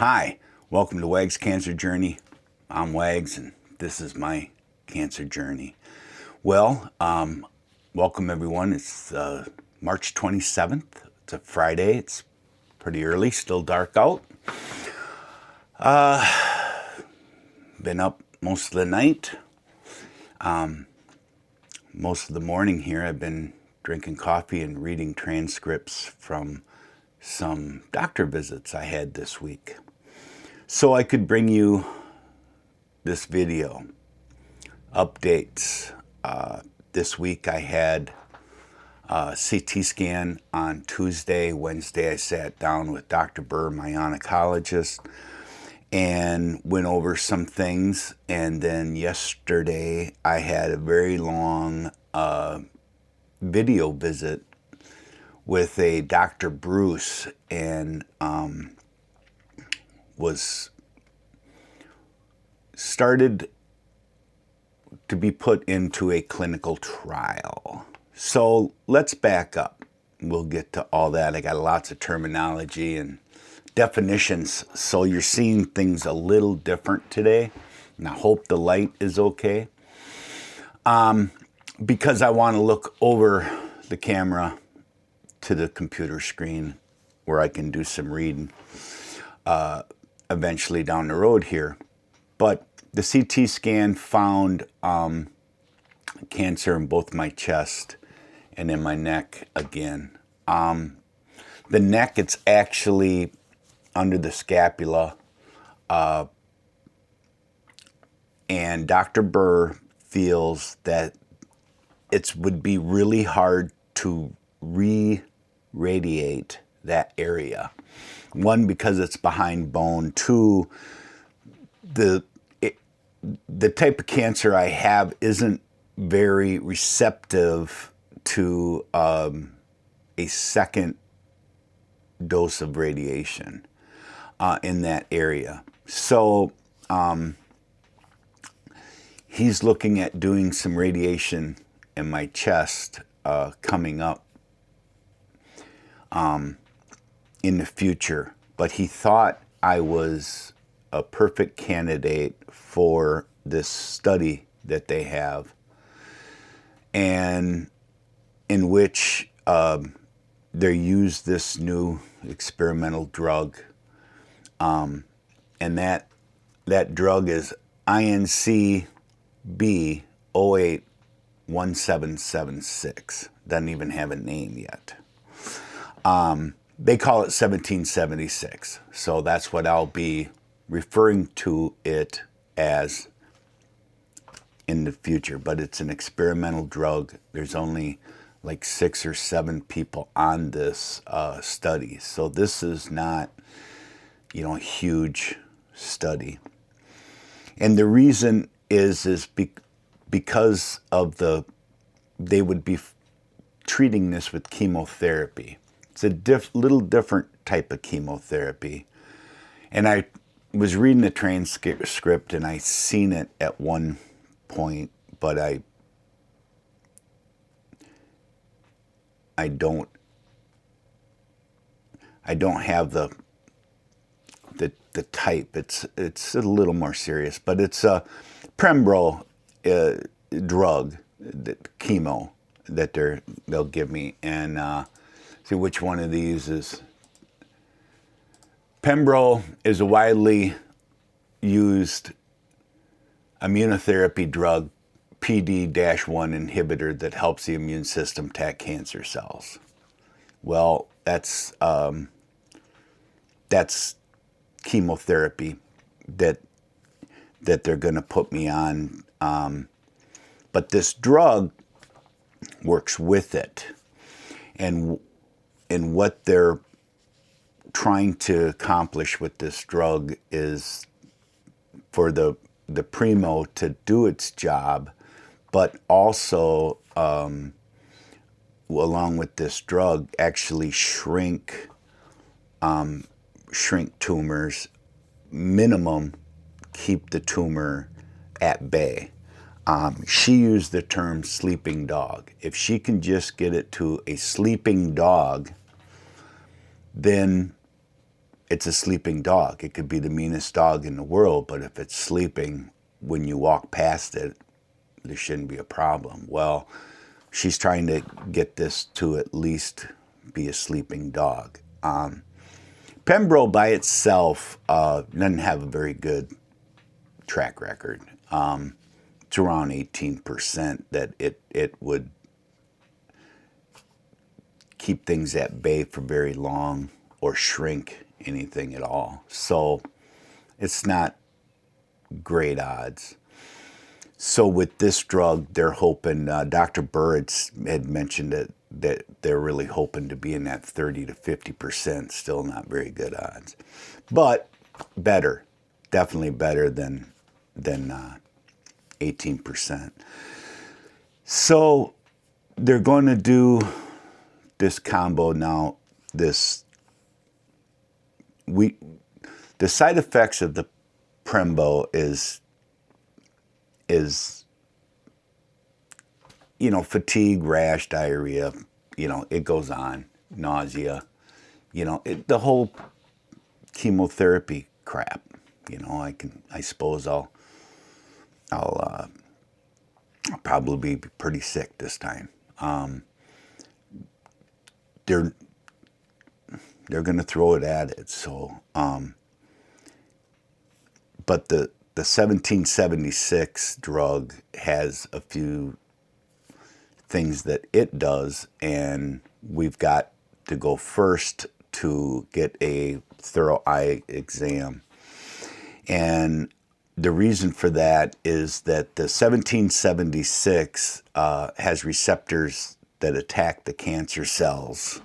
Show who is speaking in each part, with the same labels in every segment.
Speaker 1: Hi, welcome to Wags Cancer Journey. I'm Wags, and this is my cancer journey. Well, welcome everyone. It's March 27th. It's a Friday. It's pretty early, still dark out. Been up most of the night. Most of the morning here, I've been drinking coffee and reading transcripts from some doctor visits I had this week, so I could bring you this video. Updates. This week I had a CT scan on Tuesday. Wednesday I sat down with Dr. Burr, my oncologist, and went over some things. And then yesterday I had a very long video visit with a Dr. Bruce, and was started to be put into a clinical trial. So let's back up. We'll get to all that. I got lots of terminology and definitions, so you're seeing things a little different today. And I hope the light is okay. Because I want to look over the camera to the computer screen where I can do some reading eventually down the road here. But the CT scan found cancer in both my chest and in my neck again. The neck, it's actually under the scapula. And Dr. Burr feels that it would be really hard to re-radiate that area. One, because it's behind bone. Two, the type of cancer I have isn't very receptive to a second dose of radiation in that area. So he's looking at doing some radiation in my chest coming up in the future. But he thought I was a perfect candidate for this study that they have, and in which they use this new experimental drug, and that drug is INCB 081776. Doesn't even have a name yet. They call it 1776, so that's what I'll be referring to it as in the future. But it's an experimental drug. There's only like 6 or 7 people on this study, so this is not, a huge study. And the reason is because of they would be treating this with chemotherapy. It's a little different type of chemotherapy. And I was reading the transcript and I seen it at one point, but I don't have the type. It's a little more serious, but it's a Pembro drug, chemo that they'll give me. And see which one of these is. Pembro is a widely used immunotherapy drug, PD-1 inhibitor that helps the immune system attack cancer cells. Well, that's chemotherapy that they're going to put me on. But this drug works with it. And what they're trying to accomplish with this drug is for the Primo to do its job, but also, along with this drug, actually shrink tumors, minimum keep the tumor at bay. She used the term sleeping dog. If she can just get it to a sleeping dog, then it's a sleeping dog. It could be the meanest dog in the world, but if it's sleeping, when you walk past it, there shouldn't be a problem. Well, she's trying to get this to at least be a sleeping dog. Pembro by itself doesn't have a very good track record. It's around 18% that it would keep things at bay for very long or shrink anything at all. So it's not great odds. So with this drug, they're hoping, Dr. Burr had mentioned that they're really hoping to be in that 30 to 50%, still not very good odds. But better, definitely better than 18%. So they're going to do this combo now. The side effects of the Pembro is fatigue, rash, diarrhea, it goes on, nausea, the whole chemotherapy crap. I suppose I'll probably be pretty sick this time. They're going to throw it at it. So, but the 1776 drug has a few things that it does, and we've got to go first to get a thorough eye exam. And the reason for that is that the 1776 has receptors that attack the cancer cells.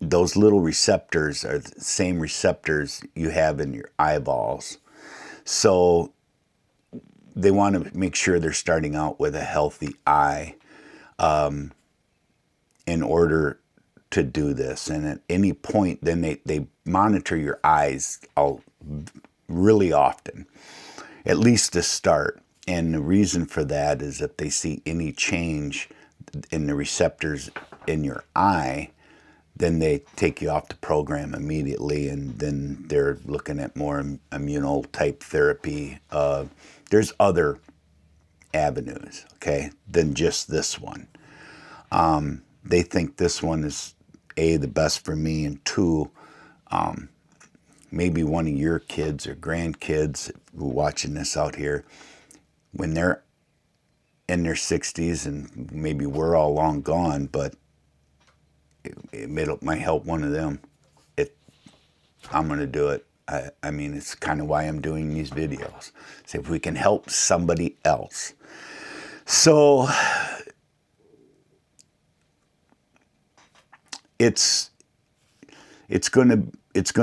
Speaker 1: Those little receptors are the same receptors you have in your eyeballs. So they want to make sure they're starting out with a healthy eye in order to do this. And at any point, then they monitor your eyes really often, at least to start. And the reason for that is if they see any change in the receptors in your eye, then they take you off the program immediately, and then they're looking at more immuno-type therapy. There's other avenues, okay, than just this one. They think this one is, A, the best for me, and two, maybe one of your kids or grandkids who are watching this out here, when they're in their 60s, and maybe we're all long gone, but it might help one of them. I'm going to do it. I mean, it's kind of why I'm doing these videos. So if we can help somebody else. So it's going to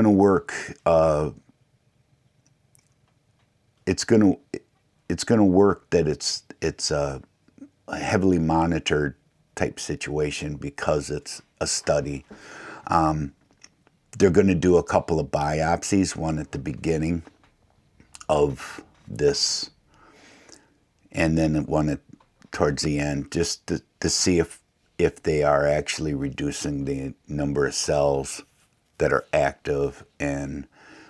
Speaker 1: work. It's going to work that it's a heavily monitored type situation because it's a study. They're going to do a couple of biopsies, one at the beginning of this, and then one towards the end, just to see if they are actually reducing the number of cells that are active, and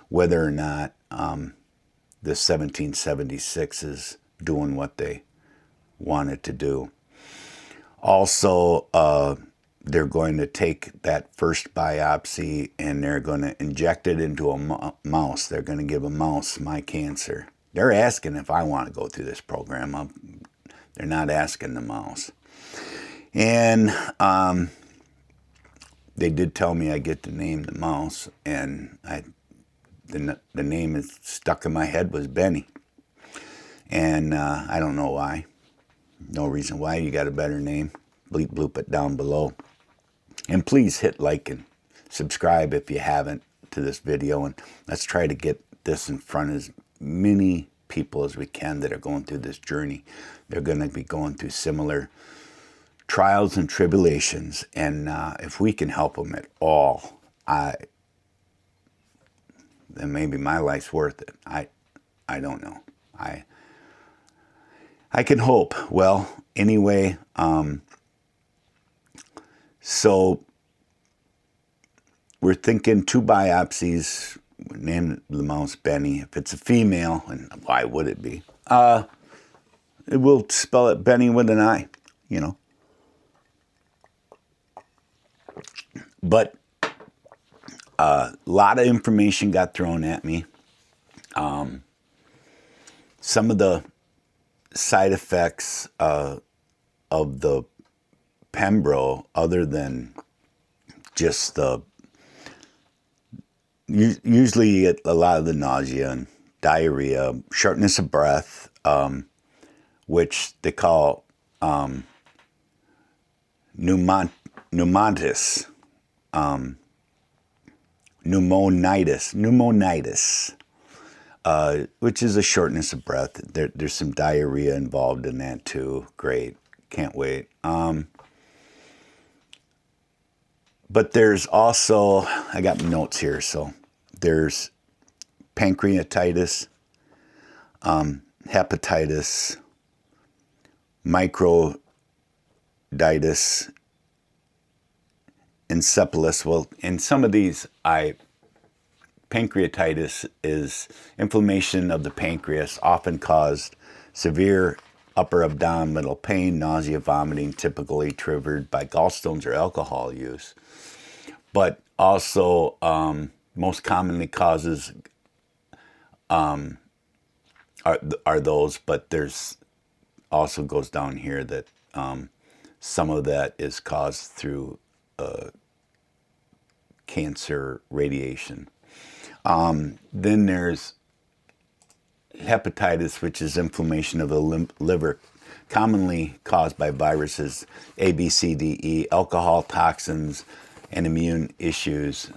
Speaker 1: whether or not the 1776 is doing what they want it to do. Also, they're going to take that first biopsy and they're going to inject it into a mouse. They're going to give a mouse my cancer. They're asking if I want to go through this program. They're not asking the mouse. And they did tell me I get to name the mouse, and the name is stuck in my head was Benny. And I don't know why. No reason why. You got a better name. Bleep bloop it down below. And please hit like and subscribe if you haven't to this video. And let's try to get this in front of as many people as we can that are going through this journey. They're going to be going through similar trials and tribulations. And if we can help them at all, then maybe my life's worth it. I don't know. I can hope. Well, anyway, so we're thinking 2 biopsies. Name the mouse Benny. If it's a female, and why would it be? It will spell it Benny with an I, you know. But a lot of information got thrown at me. Some of the side effects of the Pembro, other than just the, usually you get a lot of the nausea and diarrhea, shortness of breath, which they call pneumonitis, which is a shortness of breath. There's some diarrhea involved in that too. Great, can't wait. But there's also, I got notes here, so there's pancreatitis, hepatitis, microiditis, encephalitis. Well, in some of these, pancreatitis is inflammation of the pancreas, often caused severe upper abdominal pain, nausea, vomiting, typically triggered by gallstones or alcohol use. But also, most commonly causes are those, but there's also goes down here that some of that is caused through cancer radiation. Then there's hepatitis, which is inflammation of the liver, commonly caused by viruses A, B, C, D, E, alcohol, toxins, and immune issues,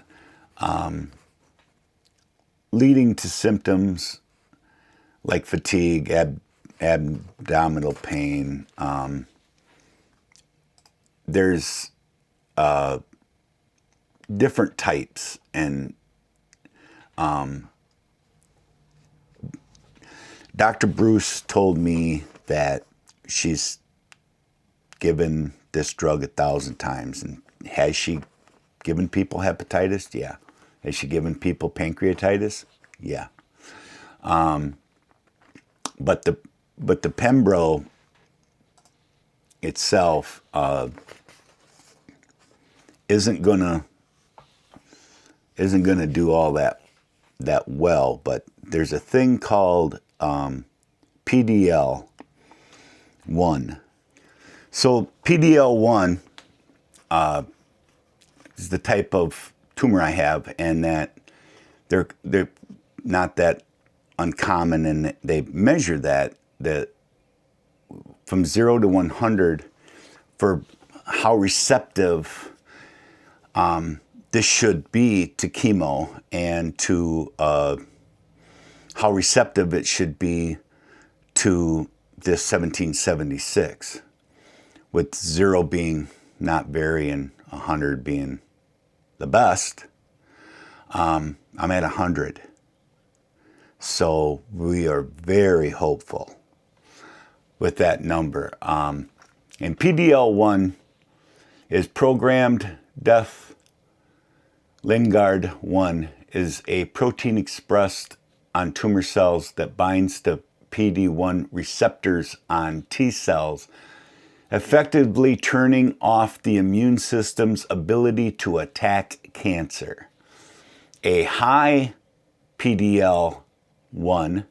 Speaker 1: leading to symptoms like fatigue, abdominal pain. There's different types, and Dr. Bruce told me that she's given this drug 1,000 times. And has she given people hepatitis? Yeah. Has she given people pancreatitis? Yeah. But the Pembro itself isn't gonna do all that well. But there's a thing called PDL1. So PDL1 is the type of tumor I have, and that they're not that uncommon, and they measure that from 0 to 100 for how receptive this should be to chemo, and to how receptive it should be to this 1776, with 0 being not very and 100 being the best. I'm at 100. So we are very hopeful with that number. And PDL1 is programmed death. Lingard 1 is a protein expressed on tumor cells that binds to PD1 receptors on T cells, effectively turning off the immune system's ability to attack cancer. A high PDL1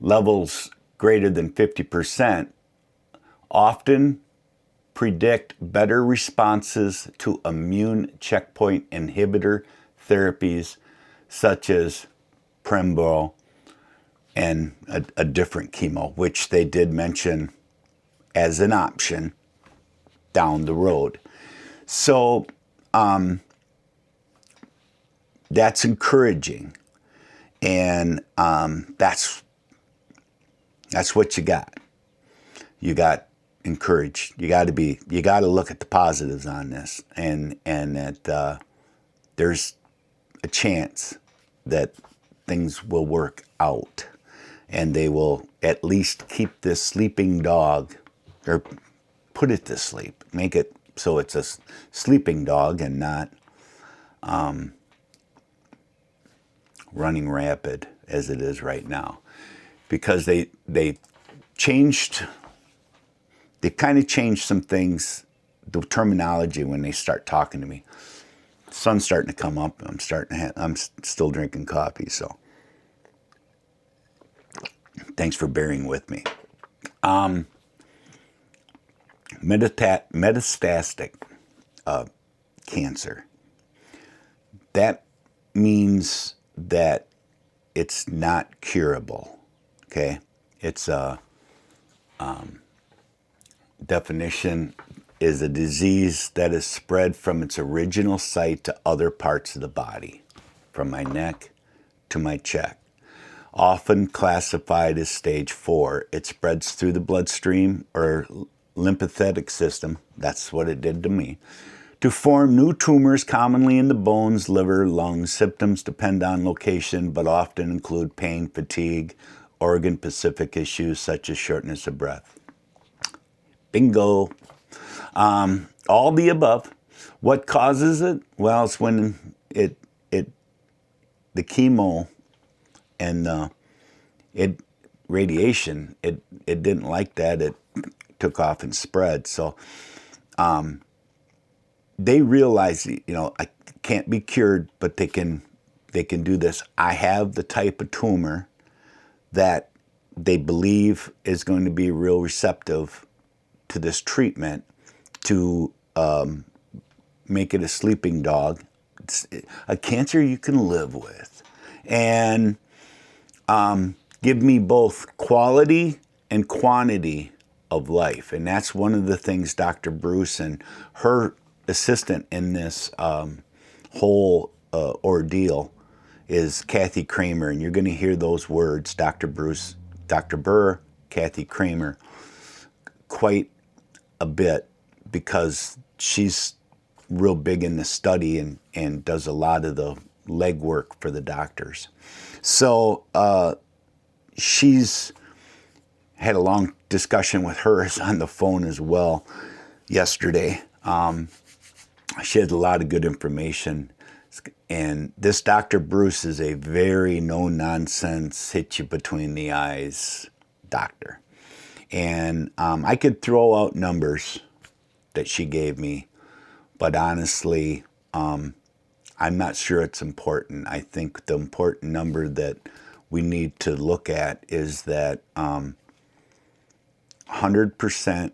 Speaker 1: levels greater than 50% often predict better responses to immune checkpoint inhibitor therapies such as Pembro and a different chemo, which they did mention as an option down the road. So that's encouraging, and that's what you got. You got encouraged. You got to look at the positives on this, and that there's a chance that things will work out, and they will at least keep this sleeping dog, or put it to sleep, make it so it's a sleeping dog and not running rapid as it is right now, because they changed, they kind of changed some things, the terminology when they start talking to me. Sun's starting to come up. I'm still drinking coffee, so thanks for bearing with me. Metastatic cancer. That means that it's not curable. Okay, it's a definition is a disease that is spread from its original site to other parts of the body, from my neck to my chest. Often classified as stage 4, it spreads through the bloodstream or lymphatic system, that's what it did to me, to form new tumors commonly in the bones, liver, lungs. Symptoms depend on location, but often include pain, fatigue, organ-specific issues such as shortness of breath. Bingo. All the above. What causes it? Well, it's when the chemo and radiation, it didn't like that. It took off and spread. So they realize, I can't be cured, but they can do this. I have the type of tumor that they believe is going to be real receptive to this treatment to make it a sleeping dog. It's a cancer you can live with. And give me both quality and quantity of life. And that's one of the things Dr. Bruce and her assistant in this whole ordeal is Kathy Kramer. And you're going to hear those words, Dr. Bruce, Dr. Burr, Kathy Kramer, quite a bit, because she's real big in the study and does a lot of the legwork for the doctors. So she's had a long discussion with hers on the phone as well yesterday. She had a lot of good information. And this Dr. Bruce is a very no-nonsense, hit you between the eyes doctor. And I could throw out numbers that she gave me, but honestly, I'm not sure it's important. I think the important number that we need to look at is that 100%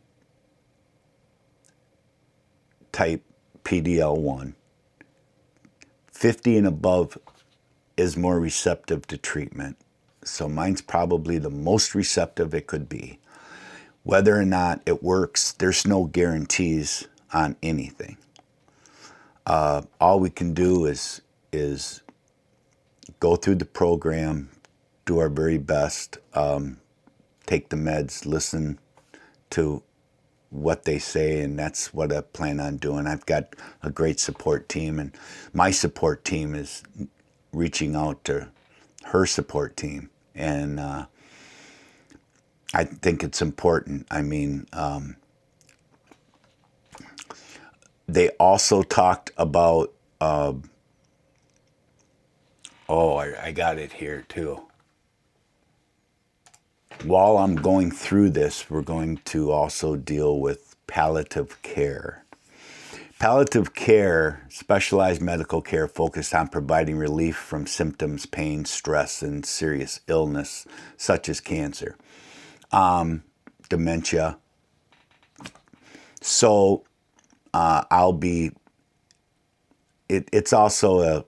Speaker 1: type PD-L1, 50 and above is more receptive to treatment. So mine's probably the most receptive it could be. Whether or not it works, there's no guarantees on anything. All we can do is go through the program, do our very best, take the meds, listen to what they say, and that's what I plan on doing. I've got a great support team, and my support team is reaching out to her support team, and I think it's important. I mean, they also talked about, I got it here too. While I'm going through this, we're going to also deal with palliative care. Palliative care, specialized medical care focused on providing relief from symptoms, pain, stress, and serious illness, such as cancer, dementia. So I'll be, it's also a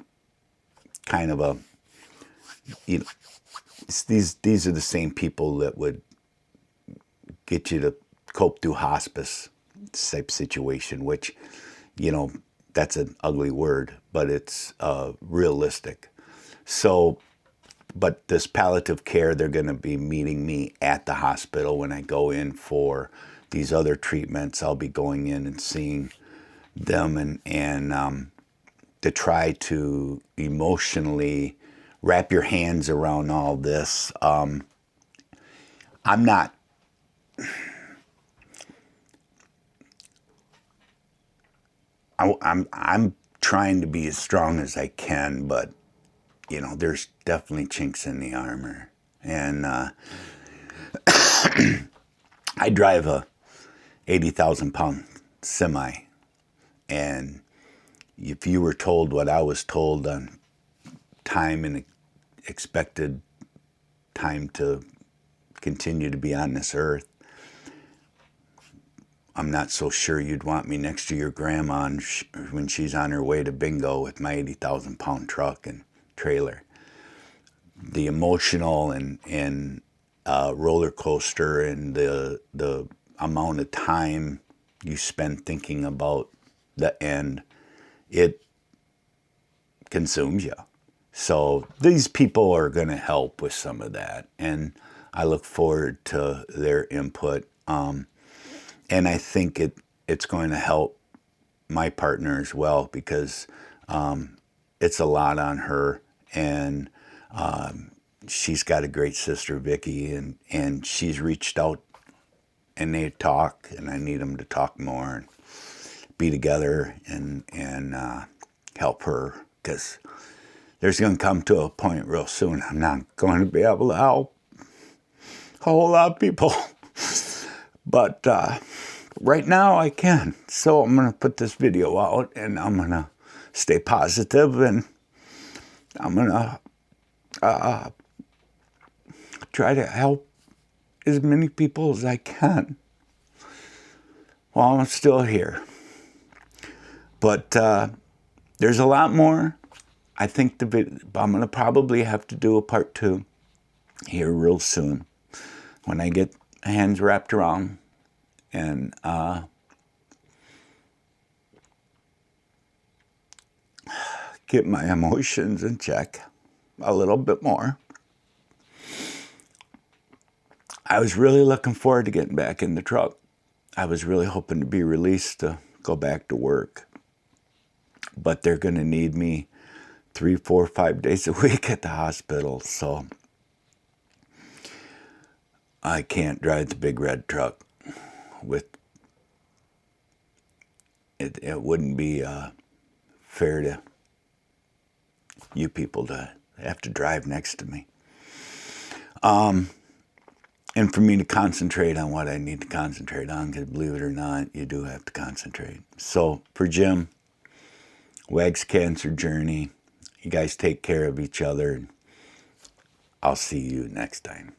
Speaker 1: kind of a, these are the same people that would get you to cope through hospice type situation, which, that's an ugly word, but it's realistic. So, but this palliative care, they're going to be meeting me at the hospital when I go in for these other treatments. I'll be going in and seeing them and to try to emotionally wrap your hands around all this. I'm not. I'm trying to be as strong as I can, but you know, there's definitely chinks in the armor. And I drive a 80,000 pound semi, and if you were told what I was told on time and expected time to continue to be on this earth, I'm not so sure you'd want me next to your grandma when she's on her way to bingo with my 80,000 pound truck and trailer. The emotional and roller coaster and the amount of time you spend thinking about the end, it consumes you. So these people are going to help with some of that, and I look forward to their input. And I think it's going to help my partner as well, because it's a lot on her, and she's got a great sister, Vicky, and she's reached out, and they talk, and I need them to talk more and be together and help her, because there's going to come to a point real soon I'm not going to be able to help a whole lot of people. But right now I can. So I'm going to put this video out, and I'm going to stay positive, and I'm going to try to help as many people as I can while I'm still here. But there's a lot more. I think I'm going to probably have to do a part 2 here real soon when I get my hands wrapped around and get my emotions in check a little bit more. I was really looking forward to getting back in the truck. I was really hoping to be released to go back to work. But they're going to need me 3, 4, 5 days a week at the hospital, so I can't drive the big red truck with it. It wouldn't be fair to you people to have to drive next to me. And for me to concentrate on what I need to concentrate on, because believe it or not, you do have to concentrate. So for Jim, Wags Cancer Journey, you guys take care of each other. I'll see you next time.